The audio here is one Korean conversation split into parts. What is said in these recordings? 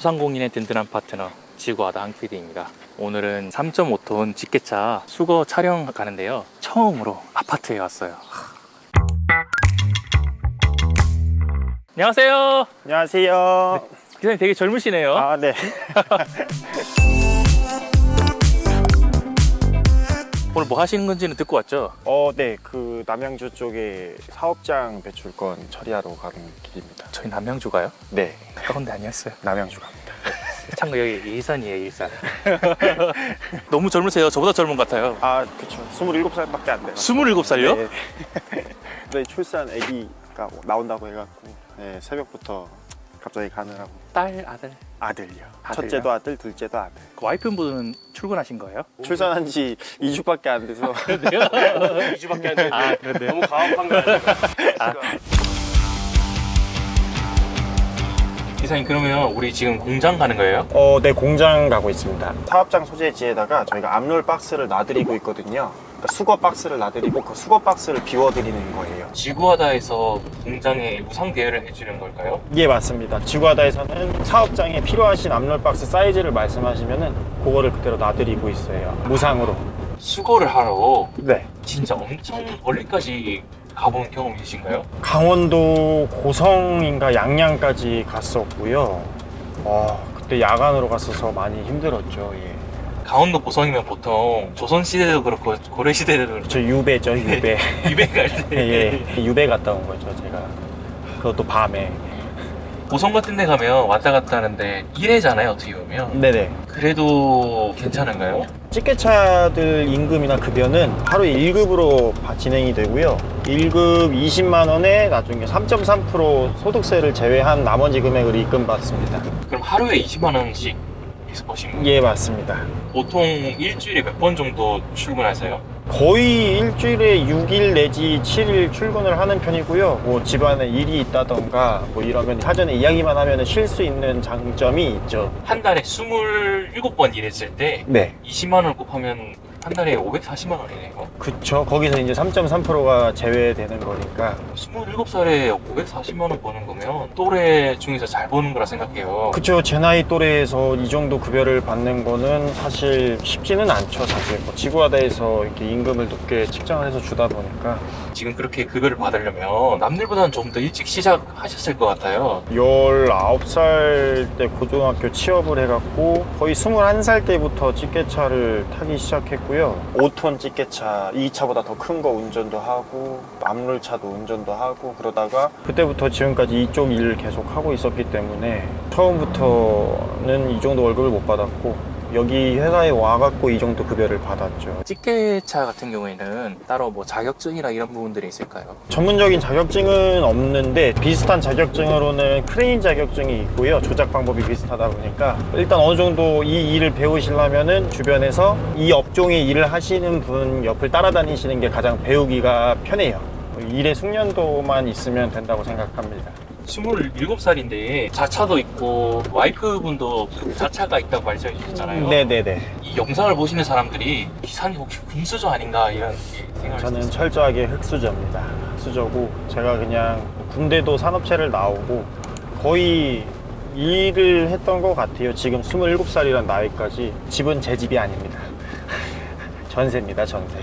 소상공인의 든든한 파트너 지구하다 황PD입니다. 오늘은 3.5톤 직계차 수거 촬영 가는데요. 처음으로 아파트에 왔어요. 안녕하세요. 안녕하세요. 기사님 되게 젊으시네요. 아, 네. 오늘 뭐 하시는 건지는 듣고 왔죠? 네. 그 남양주 쪽에 사업장 배출권 처리하러 가는 길입니다. 저희 남양주가요? 네. 가까운 데 아니었어요. 남양주 갑니다. 참고 여기 일산이에요, 일산. 너무 젊으세요. 저보다 젊은 것 같아요. 아, 그쵸. 27살밖에 안 돼요. 27살요? 네. 네, 출산 아기가 나온다고 해갖고 네, 새벽부터 갑자기 가느라고. 딸, 아들? 아들요. 아들요? 첫째도 아들, 둘째도 아들. 그 와이프분은 출근하신 거예요? 출산한 지 2주밖에 안 돼서 2주밖에 안 됐는데 아, 그런데요? 너무 가혹한 거 아니에요? 기사님, 그러면 우리 지금 공장 가는 거예요? 네, 공장 가고 있습니다. 사업장 소재지에다가 저희가 압롤 박스를 놔드리고 있거든요. 그러니까 수거 박스를 놔드리고 그 수거 박스를 비워드리는 거예요. 지구하다에서 공장에 무상 대여를 해주는 걸까요? 예, 맞습니다. 지구하다에서는 사업장에 필요하신 압롤 박스 사이즈를 말씀하시면은 그거를 그대로 놔드리고 있어요. 무상으로. 수거를 하러 네. 진짜 엄청 멀리까지 가본 경험 있으신가요? 강원도 고성인가 양양까지 갔었고요. 그때 야간으로 갔어서 많이 힘들었죠. 예. 강원도 고성이면 보통 조선시대도 그렇고 고려시대도 그렇고 저 유배죠, 유배. 유배 갈 때 예, 유배 갔다 온 거죠, 제가. 그것도 밤에. 고성 같은 데 가면 왔다 갔다 하는데 1회잖아요, 어떻게 보면. 네네. 그래도 괜찮은가요? 찌개차들 임금이나 급여는 하루에 1급으로 진행이 되고요. 1급 20만 원에 나중에 3.3% 소득세를 제외한 나머지 금액을 입금받습니다. 그럼 하루에 20만 원씩 버시는 거예요? 예, 맞습니다. 보통 일주일에 몇 번 정도 출근하세요? 거의 일주일에 6일 내지 7일 출근을 하는 편이고요. 뭐 집안에 일이 있다던가 뭐 이러면 사전에 이야기만 하면 쉴 수 있는 장점이 있죠. 한 달에 27번 일했을 때 네. 20만 원 곱하면 한 달에 540만 원이네요. 그쵸. 거기서 이제 3.3%가 제외되는 거니까. 27살에 540만 원 버는 거면 또래 중에서 잘 버는 거라 생각해요. 그쵸. 제 나이 또래에서 이 정도 급여를 받는 거는 사실 쉽지는 않죠. 사실 뭐 지구하다에서 이렇게 임금을 높게 측정을 해서 주다 보니까. 지금 그렇게 급여를 받으려면 남들보다는 좀 더 일찍 시작하셨을 것 같아요. 19살 때 고등학교 취업을 해갖고 거의 21살 때부터 찌개차를 타기 시작했고요. 5톤 찌개차 2차보다 더 큰 거 운전도 하고 압롤차도 운전도 하고 그러다가 그때부터 지금까지 이쪽 일을 계속 하고 있었기 때문에 처음부터는 이 정도 월급을 못 받았고 여기 회사에 와갖고 이 정도 급여를 받았죠. 찌개차 같은 경우에는 따로 뭐 자격증이나 이런 부분들이 있을까요? 전문적인 자격증은 없는데 비슷한 자격증으로는 크레인 자격증이 있고요. 조작 방법이 비슷하다 보니까 일단 어느 정도 이 일을 배우시려면은 주변에서 이 업종의 일을 하시는 분 옆을 따라다니시는 게 가장 배우기가 편해요. 일의 숙련도만 있으면 된다고 생각합니다. 27살인데 자차도 있고 와이프분도 자차가 있다고 말씀해 주셨잖아요. 네네네. 이 영상을 보시는 사람들이 기사님 혹시 금수저 아닌가 이런 생각을 저는 했어요. 철저하게 흑수저입니다. 흑수저고 제가 그냥 군대도 산업체를 나오고 거의 일을 했던 것 같아요. 지금 27살이란 나이까지. 집은 제 집이 아닙니다. 전세입니다, 전세.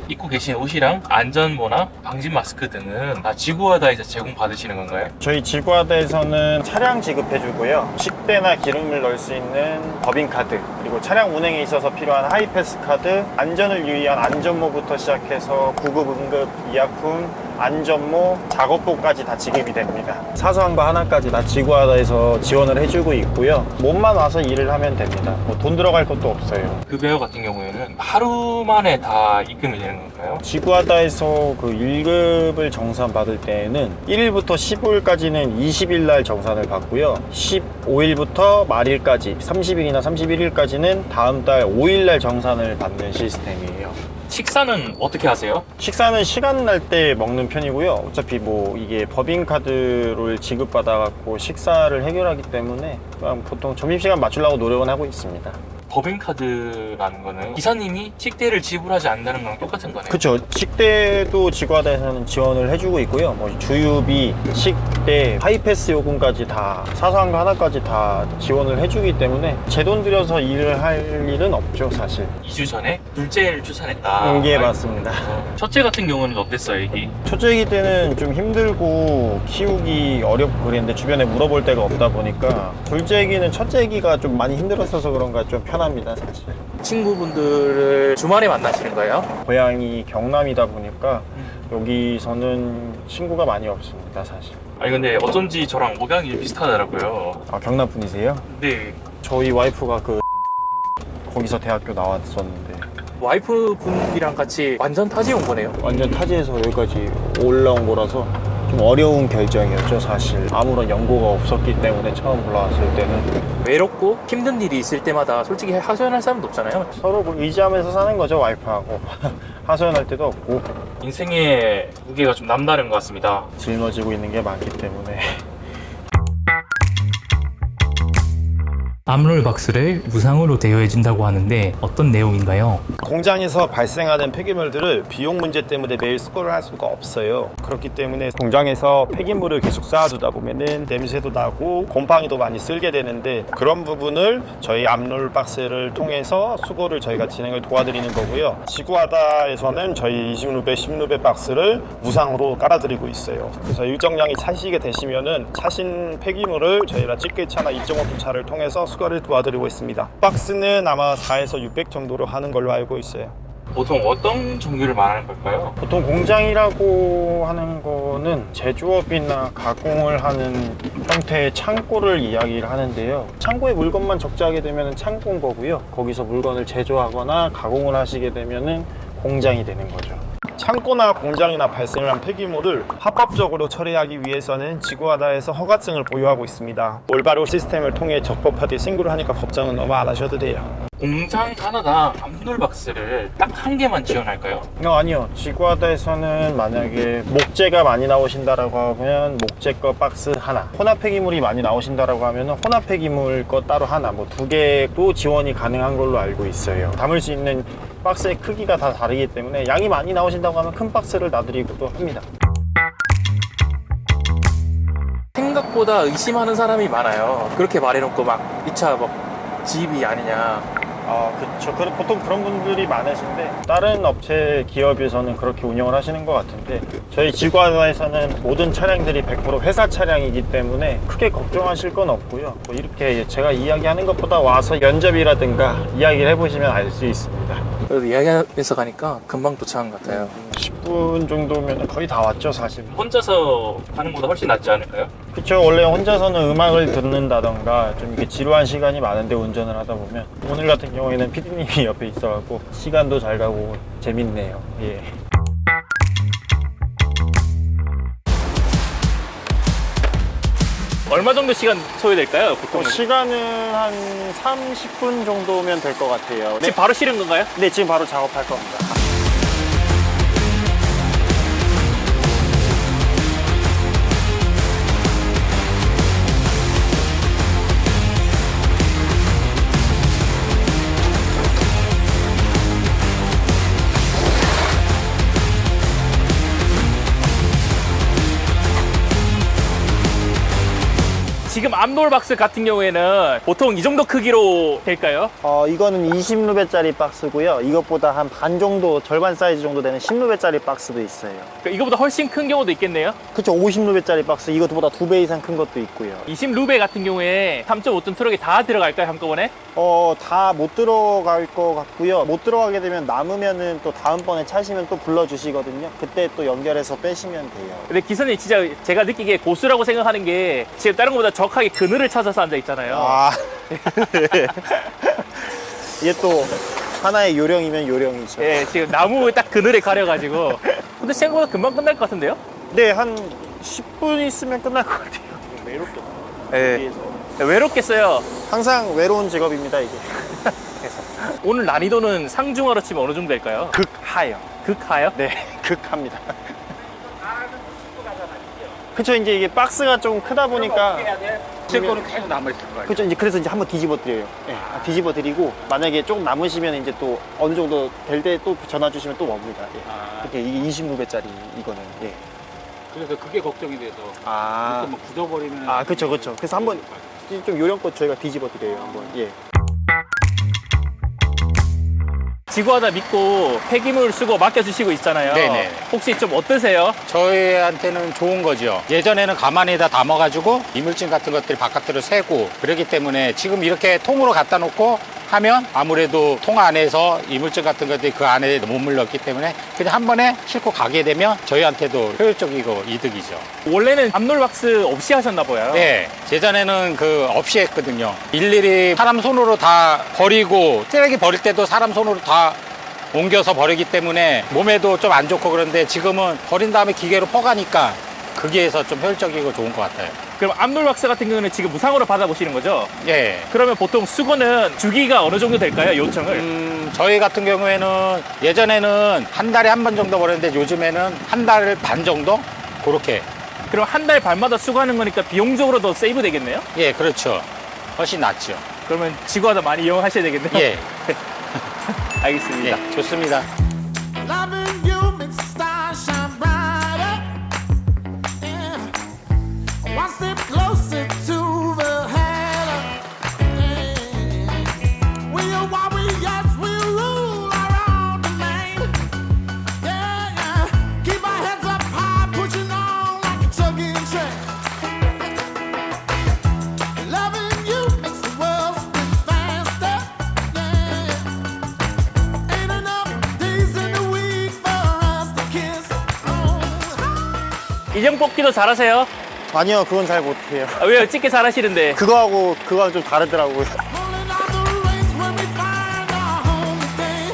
입고 계신 옷이랑 안전모나 방진 마스크 등은 다 지구하다에서 제공받으시는 건가요? 저희 지구하다에서는 차량 지급해주고요. 식대나 기름을 넣을 수 있는 법인카드, 그리고 차량 운행에 있어서 필요한 하이패스 카드, 안전을 유의한 안전모부터 시작해서 구급, 응급, 의약품, 안전모, 작업복까지 다 지급이 됩니다. 사소한 거 하나까지 다 지구하다에서 지원을 해주고 있고요. 몸만 와서 일을 하면 됩니다. 뭐 돈 들어갈 것도 없어요. 급여 같은 경우에는 하루 만에 다 입금이 되는 건가요? 지구하다에서 그 1급을 정산받을 때에는 1일부터 15일까지는 20일 날 정산을 받고요. 15일부터 말일까지 30일이나 31일까지는 다음 달 5일 날 정산을 받는 시스템이에요. 식사는 어떻게 하세요? 식사는 시간 날 때 먹는 편이고요. 어차피 뭐 이게 법인카드를 지급받아갖고 식사를 해결하기 때문에 그냥 보통 점심시간 맞추려고 노력은 하고 있습니다. 법인카드라는 거는 기사님이 식대를 지불하지 않는다는 거랑 똑같은 거네요. 그쵸. 식대도 지구화대에서는 지원을 해주고 있고요. 뭐 주유비, 식대, 하이패스 요금까지 다 사소한 거 하나까지 다 지원을 해주기 때문에 제 돈 들여서 일을 할 일은 없죠, 사실. 2주 전에 둘째를 출산했다. 예, 맞습니다. 첫째 같은 경우는 어땠어요, 이게? 첫째기 때는 좀 힘들고 키우기 어렵고 그랬는데 주변에 물어볼 데가 없다 보니까 둘째기는 첫째기가 좀 많이 힘들었어서 그런가 좀 편합니다, 사실. 친구분들을 주말에 만나시는 거예요? 고향이 경남이다 보니까 여기서는 친구가 많이 없습니다, 사실. 아니 근데 어쩐지 저랑 목양이 비슷하더라고요. 아, 경남 분이세요? 네. 저희 와이프가 거기서 대학교 나왔었는데 와이프 분이랑 같이 완전 타지 온 거네요. 완전 타지에서 여기까지 올라온 거라서 좀 어려운 결정이었죠, 사실. 아무런 연고가 없었기 때문에 처음 올라왔을 때는 외롭고 힘든 일이 있을 때마다 솔직히 하소연할 사람도 없잖아요. 서로 의지하면서 사는 거죠, 와이프하고. 하소연할 때도 없고 인생의 무게가 좀 남다른 것 같습니다. 짊어지고 있는 게 많기 때문에. 암롤 박스를 무상으로 대여해준다고 하는데 어떤 내용인가요? 공장에서 발생하는 폐기물들을 비용 문제 때문에 매일 수거를 할 수가 없어요. 그렇기 때문에 공장에서 폐기물을 계속 쌓아두다 보면은 냄새도 나고 곰팡이도 많이 쓸게 되는데 그런 부분을 저희 암롤 박스를 통해서 수거를 저희가 진행을 도와드리는 거고요. 지구하다에서는 저희 20루베, 10루베 박스를 무상으로 깔아드리고 있어요. 그래서 일정량이 차시게 되시면은 차신 폐기물을 저희가 집게차나 2.5톤 차를 통해서 수거를 도와드리고 있습니다. 박스는 아마 4에서 600 정도로 하는 걸로 알고 있어요. 보통 어떤 종류를 말하는 걸까요? 보통 공장이라고 하는 거는 제조업이나 가공을 하는 형태의 창고를 이야기를 하는데요. 창고에 물건만 적재하게 되면 창고인 거고요. 거기서 물건을 제조하거나 가공을 하시게 되면 공장이 되는 거죠. 창고나 공장이나 발생을 한 폐기물을 합법적으로 처리하기 위해서는 지구하다에서 허가증을 보유하고 있습니다. 올바로 시스템을 통해 적법하게 신고를 하니까 걱정은 너무 안 하셔도 돼요. 공장 하나당 암롤 박스를 딱 한 개만 지원할까요? 아니요. 지구하다에서는 만약에 목재가 많이 나오신다라고 하면 목재 거 박스 하나, 혼합 폐기물이 많이 나오신다라고 하면 혼합 폐기물 거 따로 하나, 뭐 2개도 지원이 가능한 걸로 알고 있어요. 담을 수 있는 박스의 크기가 다 다르기 때문에 양이 많이 나오신다고 하면 큰 박스를 놔드리기도 합니다. 생각보다 의심하는 사람이 많아요. 그렇게 말해놓고 막 이 차 막 지입이 아니냐. 그쵸. 보통 그런 분들이 많으신데 다른 업체 기업에서는 그렇게 운영을 하시는 것 같은데 저희 지구하다에서는 모든 차량들이 100% 회사 차량이기 때문에 크게 걱정하실 건 없고요. 뭐 이렇게 제가 이야기하는 것보다 와서 면접이라든가 이야기를 해보시면 알 수 있습니다. 그래도 이야기하면서 가니까 금방 도착한 것 같아요. 10분 정도면 거의 다 왔죠, 사실. 혼자서 가는 것보다 훨씬 낫지 않을까요? 그쵸. 원래 혼자서는 음악을 듣는다던가 좀 이렇게 지루한 시간이 많은데 운전을 하다 보면 오늘 같은 경우에는 PD님이 옆에 있어갖고 시간도 잘 가고 재밌네요. 예. 얼마 정도 시간 소요될까요? 보통 시간은 한 30분 정도면 될 것 같아요. 지금 바로 실은 건가요? 네, 지금 바로 작업할 겁니다. 지금 암롤 박스 같은 경우에는 보통 이 정도 크기로 될까요? 이거는 20루베짜리 박스고요. 이것보다 한 반 정도, 절반 사이즈 정도 되는 10루베짜리 박스도 있어요. 그러니까 이거보다 훨씬 큰 경우도 있겠네요. 그쵸. 50루베짜리 박스, 이것보다 2배 이상 큰 것도 있고요. 20루베 같은 경우에 3.5톤 트럭에 다 들어갈까요, 한꺼번에? 다 못 들어갈 것 같고요. 못 들어가게 되면 남으면은 또 다음번에 차시면 또 불러주시거든요. 그때 또 연결해서 빼시면 돼요. 근데 기사님 진짜 제가 느끼기에 고수라고 생각하는 게 지금 다른 것보다 정확하게 그늘을 찾아서 앉아 있잖아요. 이게 또 하나의 요령이면 요령이죠. 예, 지금 나무 딱 그늘에 가려가지고. 근데 생각보다 금방 끝날 것 같은데요? 네, 한 10분 있으면 끝날 것 같아요. 외롭게. 예. 외롭겠어요. 항상 외로운 직업입니다, 이게. 오늘 난이도는 상중하로 치면 어느 정도 될까요? 극하요. 극하요? 네, 극합니다. 그쵸, 이제 이게 박스가 좀 크다 보니까. 제 거는 계속 남아있을 거예요. 그쵸, 이제 그래서 이제 한번 뒤집어 드려요. 네, 뒤집어 드리고, 만약에 조금 남으시면 이제 또 어느 정도 될 때 또 전화 주시면 또 옵니다. 예. 아, 이렇게 이게 26배짜리 이거는. 예. 그래서 그게 걱정이 돼서 아, 뭐 굳어버리면. 아, 그쵸, 그쵸. 그래서 한번 좀 요령껏 저희가 뒤집어 드려요. 한번. 예. 지구하다 믿고 폐기물 수거 맡겨주시고 있잖아요. 네네. 혹시 좀 어떠세요? 저희한테는 좋은 거죠. 예전에는 가만히다 담아가지고 이물질 같은 것들이 바깥으로 새고 그러기 때문에 지금 이렇게 통으로 갖다 놓고 하면 아무래도 통 안에서 이물질 같은 것들이 그 안에 못 물렀기 때문에 그냥 한 번에 싣고 가게 되면 저희한테도 효율적이고 이득이죠. 원래는 압놀박스 없이 하셨나 봐요. 네, 예전에는 그 없이 했거든요. 일일이 사람 손으로 다 버리고 쓰레기 버릴 때도 사람 손으로 다 옮겨서 버리기 때문에 몸에도 좀 안 좋고 그런데 지금은 버린 다음에 기계로 퍼가니까 거기에서 좀 효율적이고 좋은 것 같아요. 그럼 압놀박스 같은 경우는 지금 무상으로 받아보시는 거죠? 예. 그러면 보통 수거는 주기가 어느 정도 될까요? 요청을? 저희 같은 경우에는 예전에는 한 달에 한 번 정도 버렸는데 요즘에는 한 달 반 정도? 그렇게. 그럼 한 달 반마다 수거하는 거니까 비용적으로 더 세이브 되겠네요? 예, 그렇죠. 훨씬 낫죠. 그러면 지구하다 많이 이용하셔야 되겠네요? 예. 알겠습니다. 예, 좋습니다. Loving you makes the stars shine brighter. Yeah. One step closer to the heaven. Yeah. We are warriors, we rule our own domain. Yeah, yeah. Keep our heads up high, pushing on like a chugging train. Loving you makes the world spin faster. Yeah. Ain't enough days in the week for us to kiss. 인형 뽑기도 잘하세요? 아니요, 그건 잘 못해요. 아, 왜요? 찍기 잘하시는데. 그거하고는 좀 다르더라고요. Pulling out the reins when we find our home again.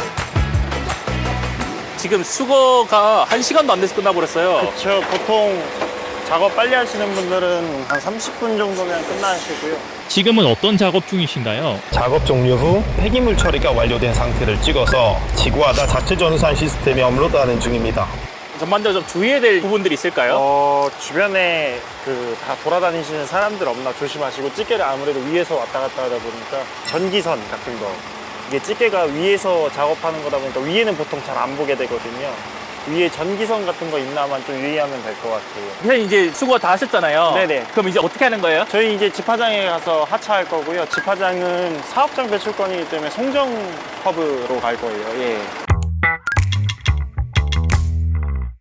지금 수거가 1시간도 안 돼서 끝나버렸어요. 그쵸, 보통 작업 빨리 하시는 분들은 한 30분 정도면 끝나시고요. 지금은 어떤 작업 중이신가요? 작업 종료 후 폐기물 처리가 완료된 상태를 찍어서 지구하다 자체 전산 시스템에 업로드하는 중입니다. 전반적으로 좀 주의해야 될 부분들이 있을까요? 주변에 다 돌아다니시는 사람들 없나 조심하시고, 집게를 아무래도 위에서 왔다 갔다 하다 보니까 전기선 같은 거, 이게 집게가 위에서 작업하는 거다 보니까 위에는 보통 잘 안 보게 되거든요. 위에 전기선 같은 거 있나만 좀 유의하면 될 것 같아요. 선생님 이제 수거 다 하셨잖아요. 네네. 그럼 이제 어떻게 하는 거예요? 저희 이제 집화장에 가서 하차할 거고요. 집화장은 사업장 배출권이기 때문에 송정 허브로 갈 거예요. 예.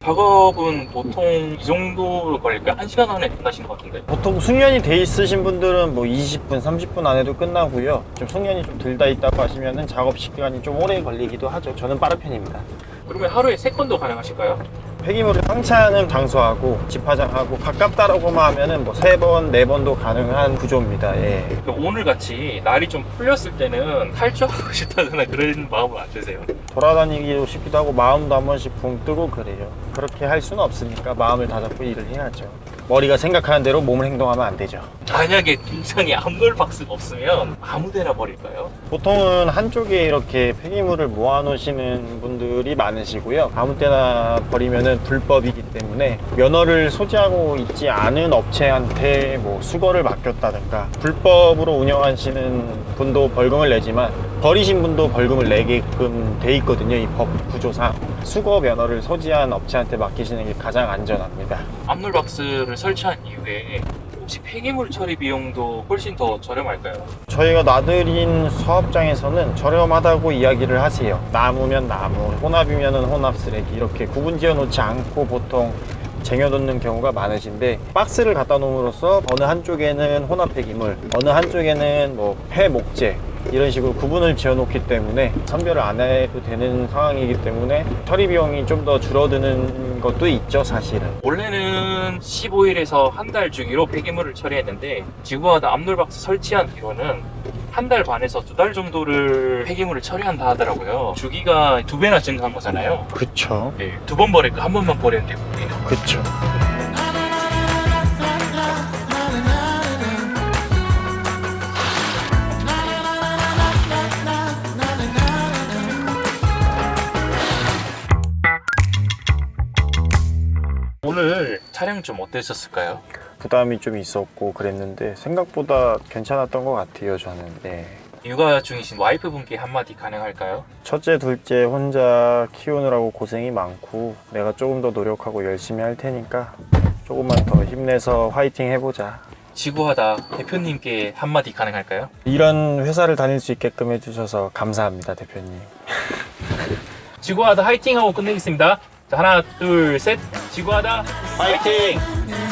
작업은 보통 이 정도 걸릴까요? 1시간 안에 끝나신 것 같은데. 보통 숙련이 돼 있으신 분들은 뭐 20분, 30분 안에도 끝나고요. 좀 숙련이 좀 덜 다 있다고 하시면은 작업 시간이 좀 오래 걸리기도 하죠. 저는 빠른 편입니다. 그러면 하루에 3건도 가능하실까요? 폐기물을 상차하는 장소하고 집화장하고 가깝다라고만 하면은 뭐 3번, 4번도 가능한 구조입니다. 예. 그럼 오늘 같이 날이 좀 풀렸을 때는 탈출하고 싶다거나 그런 마음은 안 드세요? 돌아다니기도 싶기도 하고 마음도 한 번씩 붕 뜨고 그래요. 그렇게 할 수는 없으니까 마음을 다잡고 일을 해야죠. 머리가 생각하는 대로 몸을 행동하면 안 되죠. 만약에 굉장히 압놀박스가 없으면 아무 데나 버릴까요? 보통은 한쪽에 이렇게 폐기물을 모아놓으시는 분들이 많으시고요. 아무 때나 버리면은 불법이기 때문에 면허를 소지하고 있지 않은 업체한테 뭐 수거를 맡겼다든가 불법으로 운영하시는 분도 벌금을 내지만 버리신 분도 벌금을 내게끔 돼 있거든요. 이 법 구조상. 수거 면허를 소지한 업체한테 맡기시는 게 가장 안전합니다. 압놀박스를 설치한 이후에 혹시 폐기물 처리 비용도 훨씬 더 저렴할까요? 저희가 나들인 사업장에서는 저렴하다고 이야기를 하세요. 나무면 나무, 혼합이면 혼합 쓰레기 이렇게 구분 지어 놓지 않고 보통 쟁여놓는 경우가 많으신데, 박스를 갖다 놓음으로써 어느 한쪽에는 혼합 폐기물, 어느 한쪽에는 뭐 폐목재 이런 식으로 구분을 지어 놓기 때문에 선별을 안 해도 되는 상황이기 때문에 처리 비용이 좀 더 줄어드는 것도 있죠, 사실은. 원래는 15일에서 한 달 주기로 폐기물을 처리했는데 지구하다 압놀박스 설치한 뒤로는 한 달 반에서 2달 정도를 폐기물을 처리한다 하더라고요. 주기가 2배나 증가한 거잖아요. 그쵸. 네, 2번 버릴까 한 번만 버렸는데 우리는. 그쵸. 오늘 촬영 차량 좀 어땠었을까요? 부담이 좀 있었고 그랬는데 생각보다 괜찮았던 것 같아요, 저는. 네. 육아 중이신 와이프분께 한마디 가능할까요? 첫째, 둘째 혼자 키우느라고 고생이 많고 내가 조금 더 노력하고 열심히 할 테니까 조금만 더 힘내서 화이팅 해보자. 지구하다 대표님께 한마디 가능할까요? 이런 회사를 다닐 수 있게끔 해주셔서 감사합니다, 대표님. 지구하다 화이팅 하고 끝내겠습니다. 자, 하나, 둘, 셋. 지구하다 화이팅!